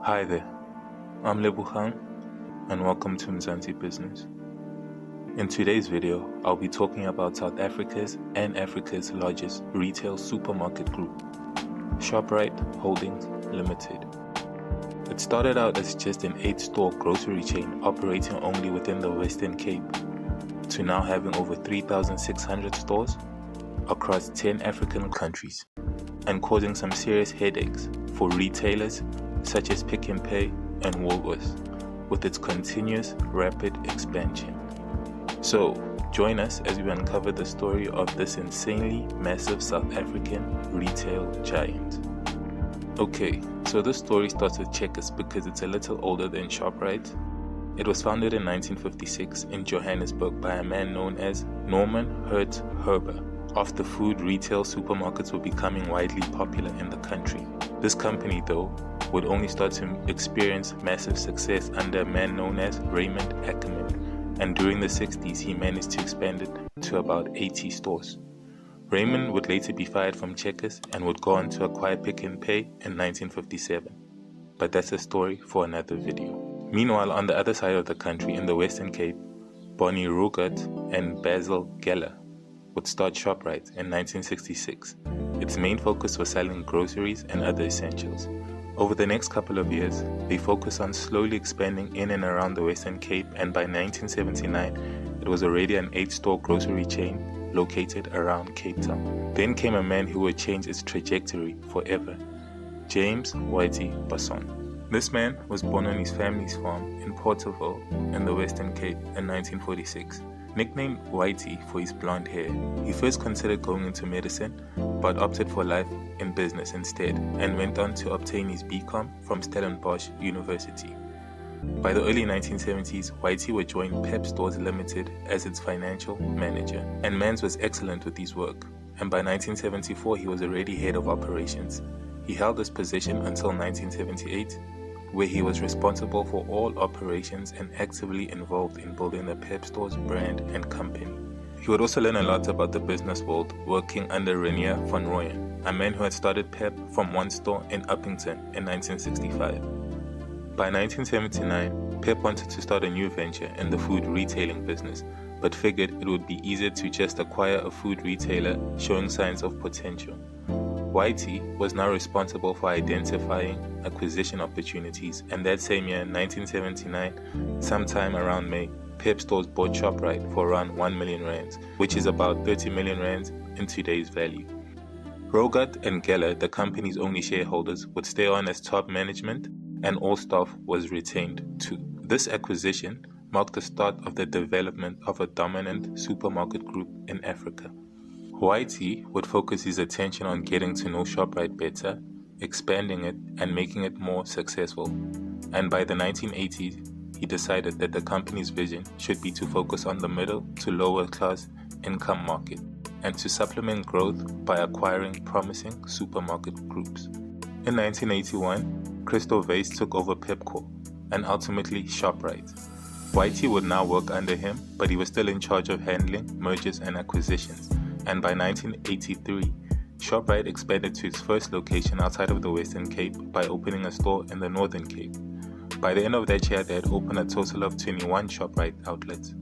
Hi there, I'm Lebuchang and welcome to Mzansi Business. In today's video, I'll be talking about South Africa's and Africa's largest retail supermarket group, Shoprite Holdings Limited. It started out as just an 8-store grocery chain operating only within the Western Cape, to now having over 3,600 stores across 10 African countries, and causing some serious headaches for retailers such as Pick n Pay and Woolworths, with its continuous rapid expansion. So, join us as we uncover the story of this insanely massive South African retail giant. Okay, so this story starts with Checkers because it's a little older than Shoprite. It was founded in 1956 in Johannesburg by a man known as Norman Hurt Herber, after food retail supermarkets were becoming widely popular in the country. This company, though, would only start to experience massive success under a man known as Raymond Ackerman, and during the 60s he managed to expand it to about 80 stores. Raymond would later be fired from Checkers and would go on to acquire Pick n Pay in 1957. But that's a story for another video. Meanwhile, on the other side of the country, in the Western Cape, Bonnie Rugert and Basil Geller would start Shoprite in 1966. Its main focus was selling groceries and other essentials. Over the next couple of years, they focused on slowly expanding in and around the Western Cape, and by 1979, it was already an 8-store grocery chain located around Cape Town. Then came a man who would change its trajectory forever, James Whitey Basson. This man was born on his family's farm in Porterville in the Western Cape in 1946. Nicknamed Whitey for his blonde hair, he first considered going into medicine, but opted for life in business instead, and went on to obtain his BCom from Stellenbosch University. By the early 1970s, Whitey would join Pep Stores Limited as its financial manager, and Mans was excellent with his work, and by 1974 he was already head of operations. He held this position until 1978, where he was responsible for all operations and actively involved in building the Pep Stores brand and company. He would also learn a lot about the business world working under Renier van Rooyen, a man who had started Pep from one store in Uppington in 1965. By 1979, Pep wanted to start a new venture in the food retailing business, but figured it would be easier to just acquire a food retailer showing signs of potential. Whitey was now responsible for identifying acquisition opportunities, and that same year, 1979, sometime around May, Pep Stores bought Shoprite for around 1 million rands, which is about 30 million rands in today's value. Rogert and Geller, the company's only shareholders, would stay on as top management, and all staff was retained too. This acquisition marked the start of the development of a dominant supermarket group in Africa. Whitey would focus his attention on getting to know Shoprite better, expanding it, and making it more successful. And by the 1980s, he decided that the company's vision should be to focus on the middle to lower class income market, and to supplement growth by acquiring promising supermarket groups. In 1981, Christo Weiss took over Pepco, and ultimately Shoprite. Whitey would now work under him, but he was still in charge of handling mergers and acquisitions. And by 1983, Shoprite expanded to its first location outside of the Western Cape by opening a store in the Northern Cape. By the end of that year, they had opened a total of 21 Shoprite outlets.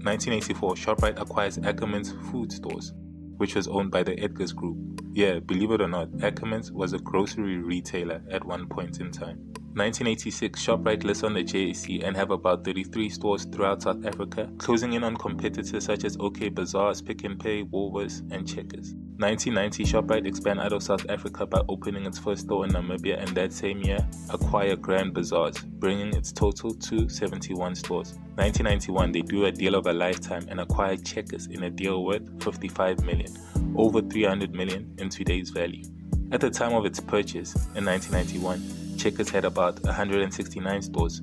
1984, Shoprite acquires Ackerman's Food Stores, which was owned by the Edgars Group. Yeah, believe it or not, Ackerman's was a grocery retailer at one point in time. 1986, Shoprite lists on the JSE and have about 33 stores throughout South Africa, closing in on competitors such as OK Bazaars, Pick n Pay, Woolworths, and Checkers. 1990, Shoprite expand out of South Africa by opening its first store in Namibia, and that same year, acquire Grand Bazaars, bringing its total to 71 stores. 1991, they do a deal of a lifetime and acquire Checkers in a deal worth 55 million, over 300 million in today's value. At the time of its purchase, in 1991, Checkers had about 169 stores,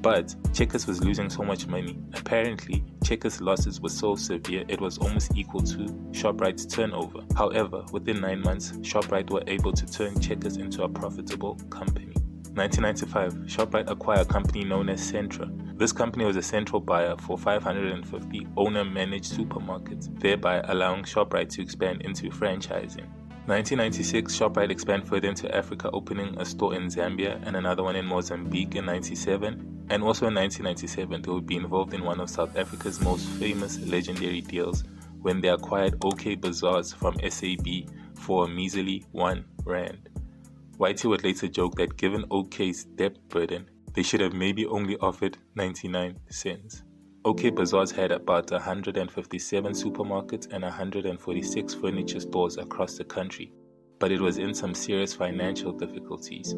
but Checkers was losing so much money. Apparently, Checkers' losses were so severe it was almost equal to Shoprite's turnover. However, within 9 months, Shoprite were able to turn Checkers into a profitable company. 1995, Shoprite acquired a company known as Centra. This company was a central buyer for 550 owner-managed supermarkets, thereby allowing Shoprite to expand into franchising. 1996, Shoprite expanded further into Africa, opening a store in Zambia and another one in Mozambique in 97. And also in 1997, they would be involved in one of South Africa's most famous legendary deals when they acquired OK Bazaars from SAB for a measly R1. Whitey would later joke that given OK's debt burden, they should have maybe only offered 99 cents. OK Bazaars had about 157 supermarkets and 146 furniture stores across the country, but it was in some serious financial difficulties.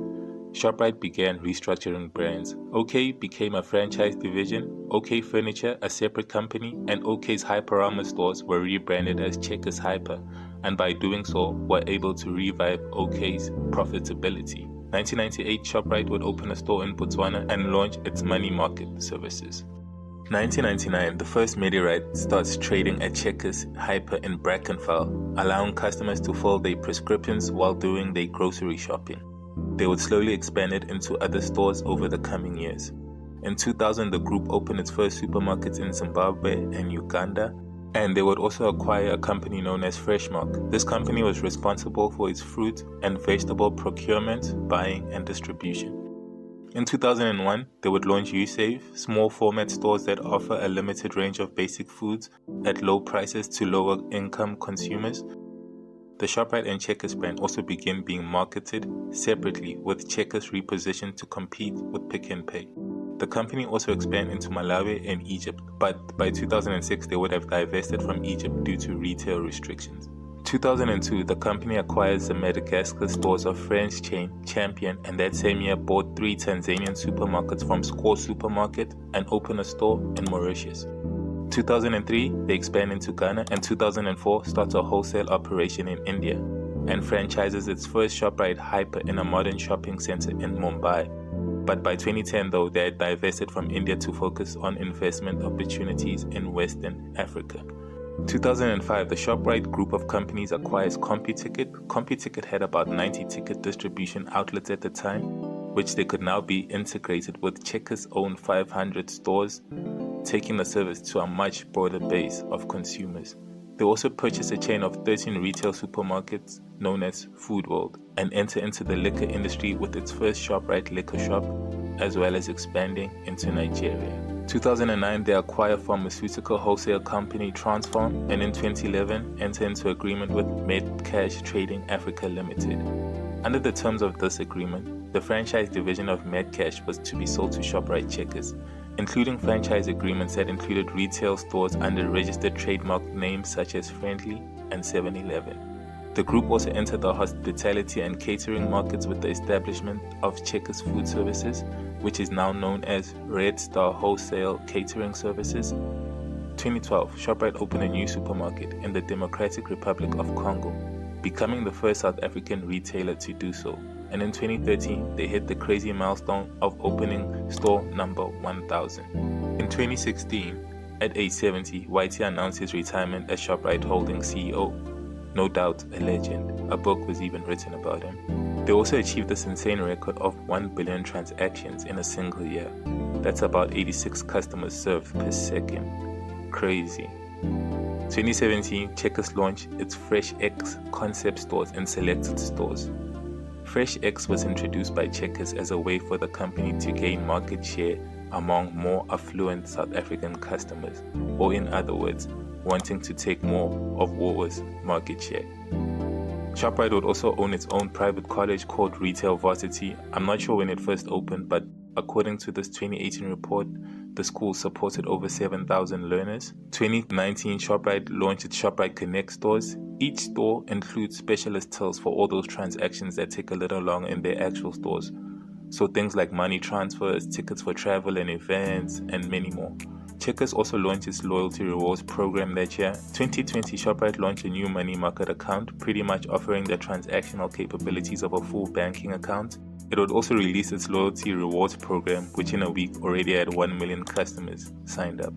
Shoprite began restructuring brands. OK became a franchise division, OK Furniture a separate company, and OK's Hyperama stores were rebranded as Checkers Hyper, and by doing so were able to revive OK's profitability. 1998, Shoprite would open a store in Botswana and launch its money market services. 1999, the first Medirite starts trading at Checkers Hyper in Brackenfell, allowing customers to fill their prescriptions while doing their grocery shopping. They would slowly expand it into other stores over the coming years. In 2000, the group opened its first supermarkets in Zimbabwe and Uganda, and they would also acquire a company known as Freshmark. This company was responsible for its fruit and vegetable procurement, buying, and distribution. In 2001, they would launch USave, small format stores that offer a limited range of basic foods at low prices to lower income consumers. The Shoprite and Checkers brand also began being marketed separately, with Checkers repositioned to compete with Pick n Pay. The company also expanded into Malawi and Egypt, but by 2006 they would have divested from Egypt due to retail restrictions. 2002, the company acquires the Madagascar stores of French chain Champion, and that same year bought 3 Tanzanian supermarkets from Score Supermarket and opened a store in Mauritius. 2003, they expand into Ghana, and 2004 starts a wholesale operation in India and franchises its first Shoprite Hyper in a modern shopping center in Mumbai. But by 2010, though, they had divested from India to focus on investment opportunities in Western Africa. 2005, the Shoprite group of companies acquires CompuTicket. CompuTicket had about 90 ticket distribution outlets at the time, which they could now be integrated with Checkers' own 500 stores, taking the service to a much broader base of consumers. They also purchased a chain of 13 retail supermarkets known as Food World and enter into the liquor industry with its first Shoprite liquor shop, as well as expanding into Nigeria. 2009, they acquire pharmaceutical wholesale company Transform, and in 2011 enter into agreement with Medcash Trading Africa Limited. Under the terms of this agreement, the franchise division of Medcash was to be sold to Shoprite Checkers, including franchise agreements that included retail stores under registered trademark names such as Friendly and 7-Eleven. The group also entered the hospitality and catering markets with the establishment of Checkers Food Services, which is now known as Red Star Wholesale Catering Services. 2012, Shoprite opened a new supermarket in the Democratic Republic of Congo, becoming the first South African retailer to do so. And in 2013, they hit the crazy milestone of opening store number 1000. In 2016, at age 70, Whitey announced his retirement as Shoprite Holdings CEO. No doubt a legend. A book was even written about him. They also achieved this insane record of 1 billion transactions in a single year. That's about 86 customers served per second. Crazy. 2017, Checkers launched its Fresh X concept stores in selected stores. Fresh X was introduced by Checkers as a way for the company to gain market share among more affluent South African customers, or in other words, wanting to take more of Woolworth's market share. Shoprite would also own its own private college called Retail Varsity. I'm not sure when it first opened, but according to this 2018 report, the school supported over 7,000 learners. 2019, Shoprite launched its Shoprite Connect stores. Each store includes specialist tills for all those transactions that take a little longer in their actual stores. So things like money transfers, tickets for travel and events, and many more. Checkers also launched its loyalty rewards program that year. 2020, Shoprite launched a new money market account, pretty much offering the transactional capabilities of a full banking account. It would also release its loyalty rewards program, which in a week already had 1 million customers signed up.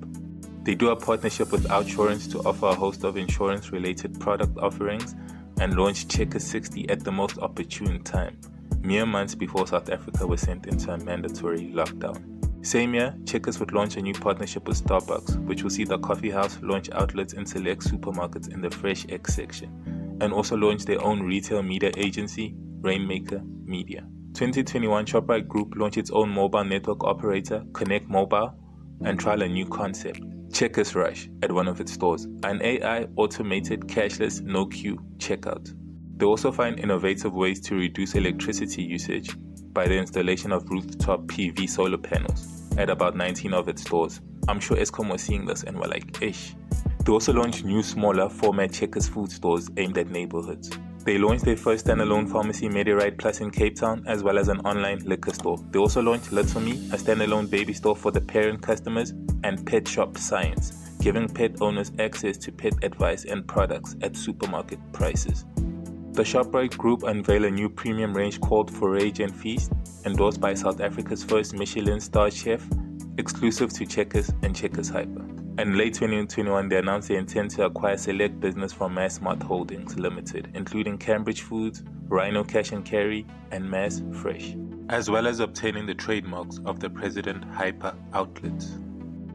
They do a partnership with Outsurance to offer a host of insurance-related product offerings and launched Checkers 60 at the most opportune time, mere months before South Africa was sent into a mandatory lockdown. Same year, Checkers would launch a new partnership with Starbucks, which will see the coffee house launch outlets in select supermarkets in the Fresh X section. and also launched their own retail media agency, Rainmaker Media. 2021, Shoprite Group launched its own mobile network operator, Connect Mobile, and trial a new concept, Checkers Rush, at one of its stores, an AI automated cashless no queue checkout. They also find innovative ways to reduce electricity usage by the installation of rooftop PV solar panels at about 19 of its stores. I'm sure Eskom was seeing this and were like, ish. They also launched new smaller format Checkers food stores aimed at neighborhoods. They launched their first standalone pharmacy, Mediarite Plus, in Cape Town, as well as an online liquor store. They also launched Little Me, a standalone baby store for the parent customers, and Pet Shop Science, giving pet owners access to pet advice and products at supermarket prices. The Shoprite Group unveiled a new premium range called Forage and Feast, endorsed by South Africa's first Michelin-starred chef, exclusive to Checkers and Checkers Hyper. And in late 2021, they announced they intend to acquire select business from Massmart Holdings Limited, including Cambridge Foods, Rhino Cash and Carry, and Mass Fresh, as well as obtaining the trademarks of the President Hyper outlets.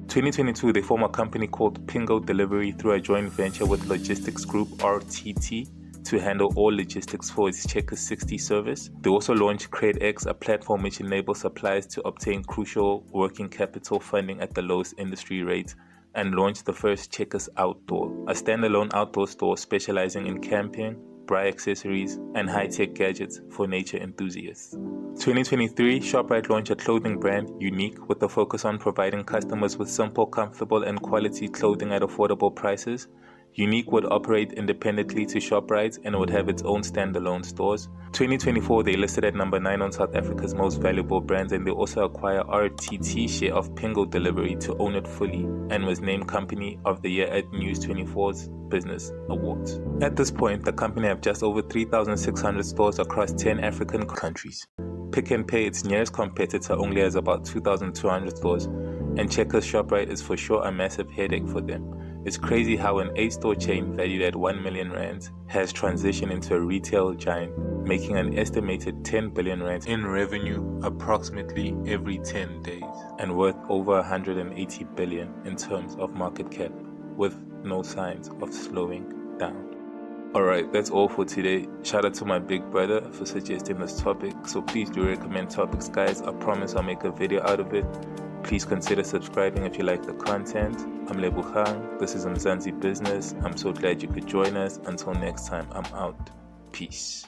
2022, they form a company called Pingo Delivery through a joint venture with logistics group RTT to handle all logistics for its Checkers 60 service. They also launched CredX, a platform which enables suppliers to obtain crucial working capital funding at the lowest industry rates, and launched the first Checkers Outdoor, a standalone outdoor store specializing in camping, braai accessories, and high-tech gadgets for nature enthusiasts. 2023, Shoprite launched a clothing brand, Unique, with a focus on providing customers with simple, comfortable, and quality clothing at affordable prices. Unique would operate independently to Shoprite and would have its own standalone stores. 2024, they listed at number 9 on South Africa's most valuable brands, and they also acquired RTT share of Pingo Delivery to own it fully, and was named Company of the Year at News 24's Business Awards. At this point, the company have just over 3,600 stores across 10 African countries. Pick n Pay, its nearest competitor, only has about 2,200 stores, and Checkers Shoprite is for sure a massive headache for them. It's crazy how an 8-store chain valued at 1 million rands has transitioned into a retail giant, making an estimated 10 billion rands in revenue approximately every 10 days, and worth over 180 billion in terms of market cap, with no signs of slowing down. Alright, that's all for today. Shout out to my big brother for suggesting this topic, so please do recommend topics, guys. I promise I'll make a video out of it. Please consider subscribing if you like the content. I'm Lebuhang. This is Mzansibizness. I'm so glad you could join us. Until next time, I'm out. Peace.